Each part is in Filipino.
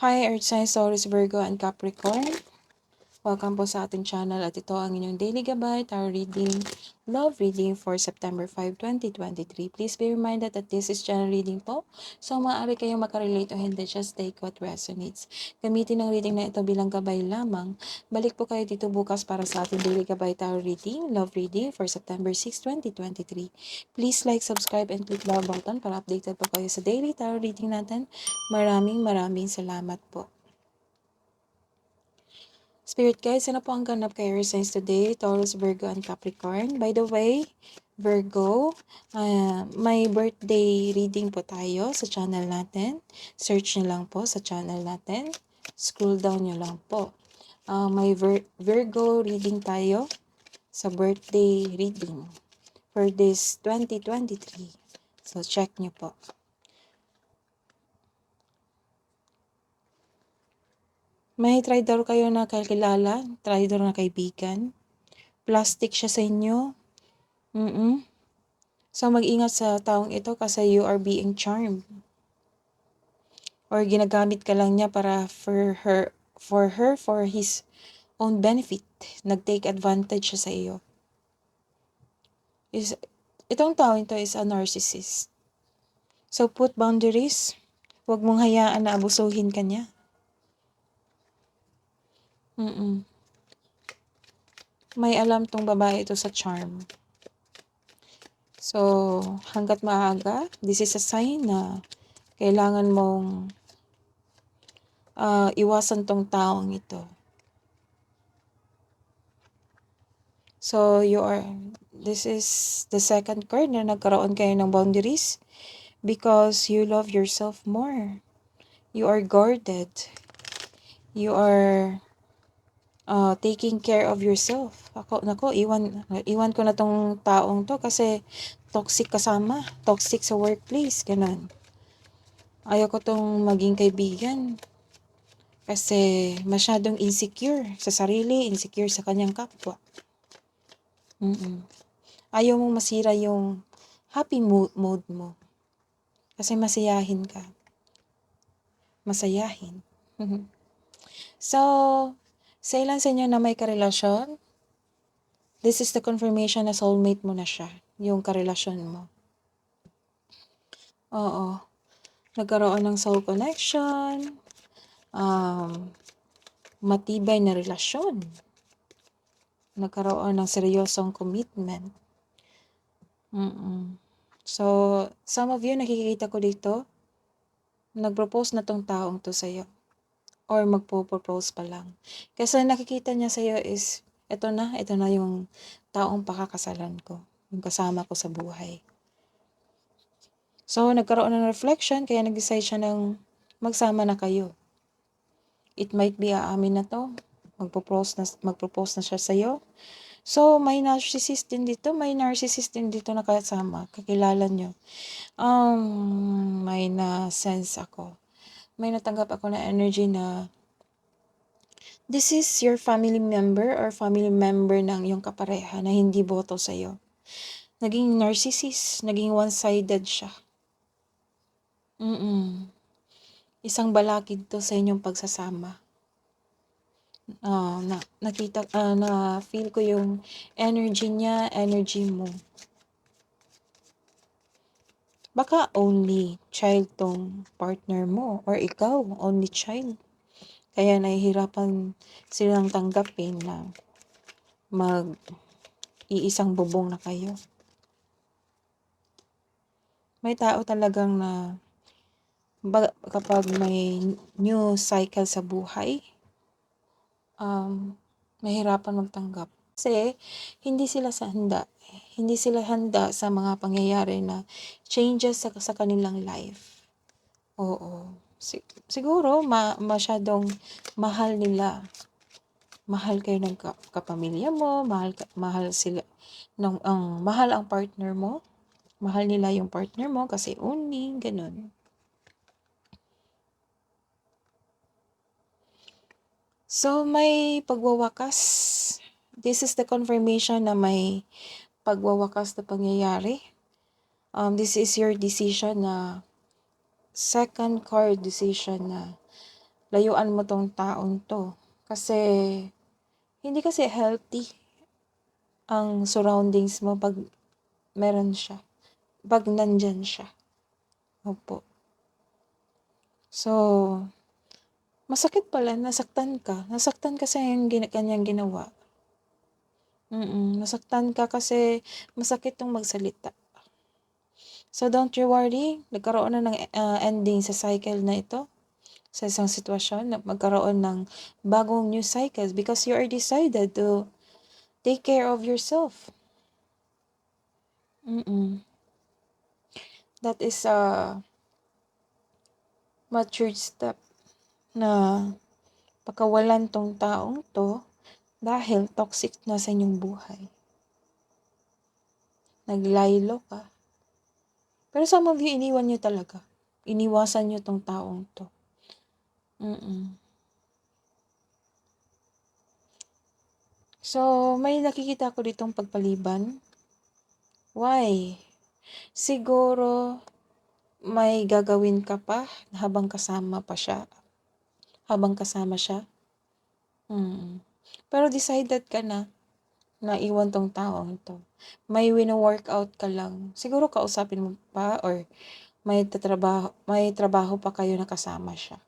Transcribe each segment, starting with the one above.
Hi, Earth Signs, Taurus, Virgo, and Capricorn. Welcome po sa ating channel at ito ang inyong daily gabay, tarot reading, love reading for September 5, 2023. Please be reminded that this is channel reading po. So, maaari kayong makarelate o hindi, just take what resonates. Gamitin ang reading na ito bilang gabay lamang. Balik po kayo dito bukas para sa ating daily gabay, tarot reading, love reading for September 6, 2023. Please like, subscribe, and click the bell button para updated po kayo sa daily tarot reading natin. Maraming salamat po. Spirit guides, ano po ang ganap kay Earth Signs today? Taurus, Virgo, and Capricorn. By the way, Virgo, may birthday reading po tayo sa channel natin. Search nyo lang po sa channel natin. Scroll down nyo lang po. May Virgo reading tayo sa birthday reading for this 2023. So, check nyo po. May traitor kayo na kakilala, traitor na kaibigan. Plastic siya sa inyo. So, mag-ingat sa taong ito kasi you are being charmed. Or ginagamit ka lang niya para for his own benefit. Nag-take advantage siya sa iyo. Itong taong ito is a narcissist. So, put boundaries. Huwag mong hayaan na abusuhin ka niya. May alam tong babae ito sa charm. So, hanggat maaga, this is a sign na kailangan mong iwasan tong taong ito. So, this is the second card na nagkaroon kayo ng boundaries because you love yourself more. You are guarded. You are taking care of yourself. Iwan ko na tong taong to kasi toxic kasama, toxic sa workplace, ganun. Ayaw ko tong maging kaibigan kasi masyadong insecure sa sarili, insecure sa kanyang kapwa. Ayaw mong masira yung happy mode mo. Kasi masayahin ka. Masayahin. So, sa ilan sa inyo na may karelasyon, this is the confirmation na soulmate mo na siya, yung karelasyon mo. Oo. Nagkaroon ng soul connection, matibay na relasyon, nagkaroon ng seryosong commitment. So, some of you, nakikita ko dito, nag-propose na tong taong to sa'yo. Or magpo-propose pa lang. Kasi nakikita niya sa'yo is, ito na yung taong pakakasalan ko. Yung kasama ko sa buhay. So, nagkaroon ng reflection, kaya nag-decide siya ng magsama na kayo. It might be aamin na to. Magpropose na siya sa'yo. So, may narcissist din dito. Na kasama. Kakilala nyo. May na-sense ako. May natanggap ako na energy na this is your family member or family member ng iyong kapareha na hindi boto sa'yo. Naging narcissist, naging one-sided siya. Isang balakid to sa inyong pagsasama. Na feel ko yung energy niya, energy mo. Baka only child tong partner mo or ikaw, only child. Kaya nahihirapan silang tanggapin na iisang bubong na kayo. May tao talagang na kapag may new cycle sa buhay, mahirapan magtanggap. Kasi hindi sila handa. Hindi sila handa sa mga pangyayari na changes sa kanilang life. Oo. Siguro masyadong mahal nila. Mahal kayo ng kapamilya mo, mahal sila mahal ang partner mo. Mahal nila yung partner mo kasi only ganun. So may pagwawakas. This is the confirmation na may pagwawakas na pangyayari. This is your decision na second card decision na layuan mo tong taong 'to. Kasi, hindi kasi healthy ang surroundings mo 'pag meron siya, 'pag nandiyan siya. Opo. So, masakit pala, nasaktan ka sa kanyang ginawa. Nasaktan ka kasi masakit 'tong magsalita. So, don't you worry, nagkaroon na ng ending sa cycle na ito, sa isang sitwasyon na magkaroon ng bagong new cycles because you are decided to take care of yourself. That is a matured step na pakawalan tong taong to dahil toxic na sa inyong buhay. Naglaylo ka. Pero some of you, iniwan nyo talaga. Iniwasan nyo tong taong to. So, may nakikita ko ditong pagpaliban. Why? Siguro, may gagawin ka pa habang kasama siya. Pero decided ka na iwan tong taong to. May wino-workout ka lang. Siguro kausapin mo pa or may trabaho pa kayo na kasama siya.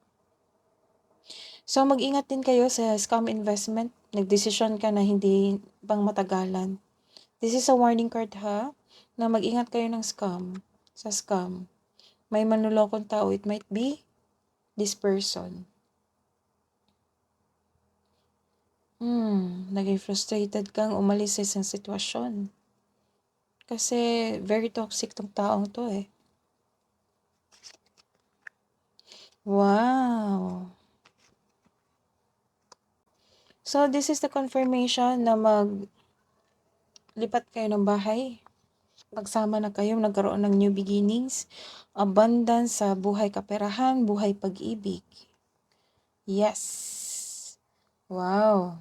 So, mag-ingat din kayo sa scam investment. Nagdesisyon ka na hindi pang matagalan. This is a warning card ha, na mag-ingat kayo ng sa scam. May manlolokong tao, it might be this person. Naging frustrated kang umalis sa isang sitwasyon. Kasi very toxic tong taong to eh. Wow! So, this is the confirmation na lipat kayo ng bahay. Magsama na kayo, nagkaroon ng new beginnings. Abundance sa buhay kaperahan, buhay pag-ibig. Yes! Wow!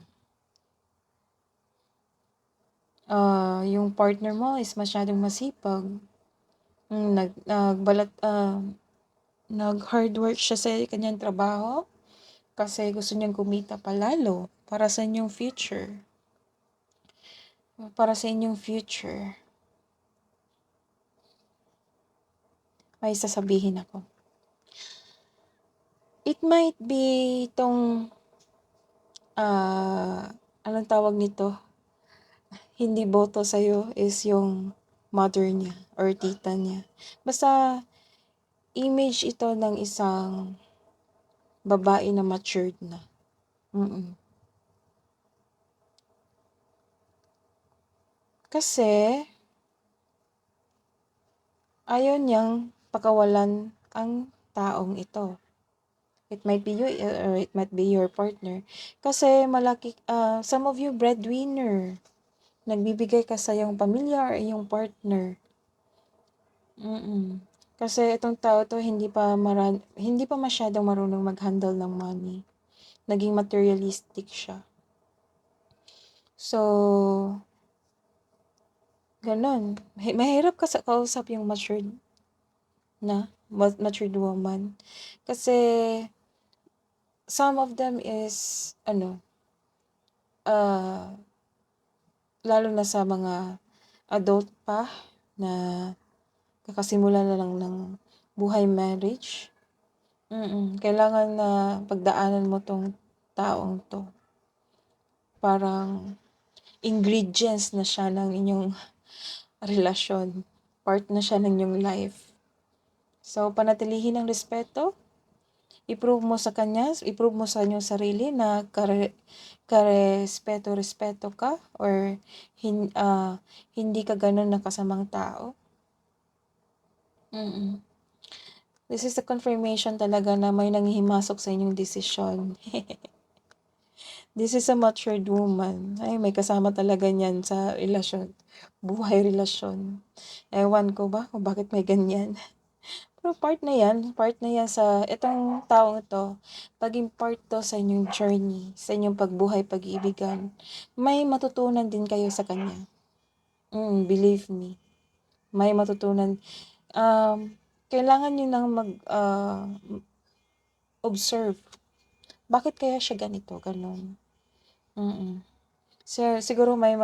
Yung partner mo is masyadong masipag. Nag-hard work siya sa kanyang trabaho kasi gusto niyang kumita palalo para sa inyong future. Para sa inyong future. May sasabihin ako. It might be anong tawag nito? Hindi boto sa'yo is yung mother niya or tita niya. Basta, image ito ng isang babae na matured na. Kasi, ayaw niyang pakawalan ang taong ito. It might be you or it might be your partner. Kasi some of you breadwinner. Nagbibigay ka sa iyong pamilya or iyong partner. Kasi itong tao to hindi pa masyadong marunong mag-handle ng money. Naging materialistic siya. So, ganun. Mahirap kausap yung matured woman. Kasi, some of them is, lalo na sa mga adult pa na kakasimula na lang ng buhay marriage. Kailangan na pagdaanan mo tong taong to. Parang ingredients na siya ng inyong relasyon. Part na siya ng inyong life. So, panatilihin ang respeto. I-prove mo sa kanya, i-prove mo sa inyong sarili na karespeto ka or hindi ka ganun na kasamang tao. This is the confirmation talaga na may nanghihimasok sa inyong desisyon. This is a matured woman. Ay, may kasama talaga niyan sa relasyon. Buhay relasyon. Ewan ko ba kung bakit may ganyan. Pero part na yan sa itong taong ito, paging part to sa inyong journey, sa inyong pagbuhay, pag-iibigan. May matutunan din kayo sa kanya. Believe me. May matutunan. Kailangan nyo nang observe bakit kaya siya ganito, gano'n. Siguro may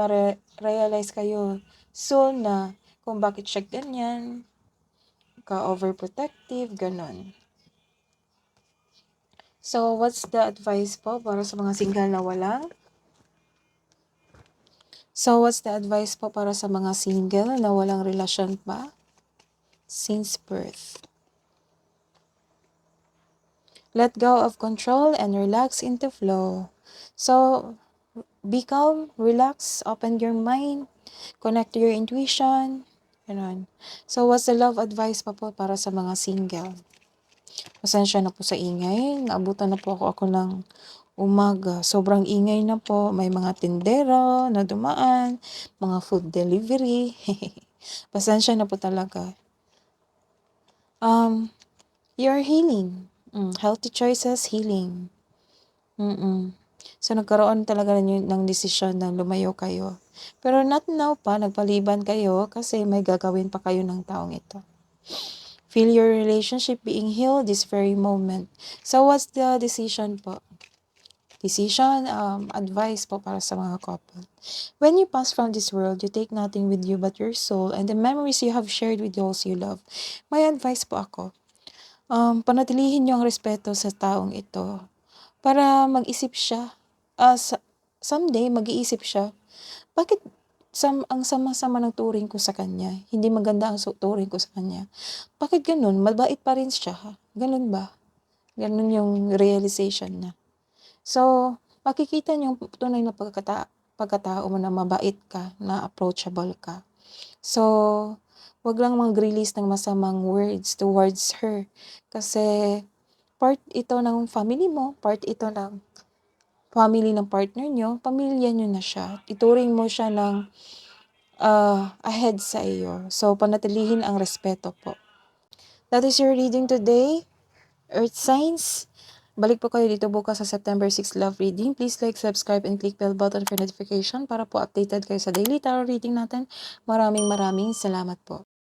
realize kayo soon na kung bakit siya ganyan, ka-overprotective, gano'n. So, what's the advice po para sa mga single na walang? So, what's the advice po para sa mga single na walang relasyon pa since birth? Let go of control and relax into flow. So, be calm, relax, open your mind, connect to your intuition, gano'n. So, what's the love advice pa po para sa mga single? Pasensya na po sa ingay, naabutan na po ako ng umaga. Sobrang ingay na po, may mga tindera na dumaan, mga food delivery. Pasensya na po talaga. You're healing. Healthy choices, healing. So, nagkaroon talaga ng desisyon na lumayo kayo. Pero not now pa, nagpaliban kayo kasi may gagawin pa kayo ng taong ito. Feel your relationship being healed this very moment. So, what's the decision po? Advice po para sa mga couple. When you pass from this world, you take nothing with you but your soul and the memories you have shared with those you love. May advice po ako. Panatilihin niyo ang respeto sa taong ito para mag-isip siya. Someday, mag-iisip siya, bakit ang sama-sama ng turing ko sa kanya? Hindi maganda ang turing ko sa kanya. Bakit ganun? Mabait pa rin siya. Ganun ba? Ganun yung realization na. So, makikita niyo yung tunay na pagkatao mo na mabait ka, na approachable ka. So, wag lang mag-release ng masamang words towards her. Kasi, part ito ng family mo, part ito ng family ng partner nyo, pamilya nyo na siya. Ituring mo siya ng ahead sa iyo. So, panatilihin ang respeto po. That is your reading today, Earth Signs. Balik po kayo dito bukas sa September 6 love reading. Please like, subscribe, and click bell button for notification para po updated kayo sa daily tarot reading natin. Maraming salamat po.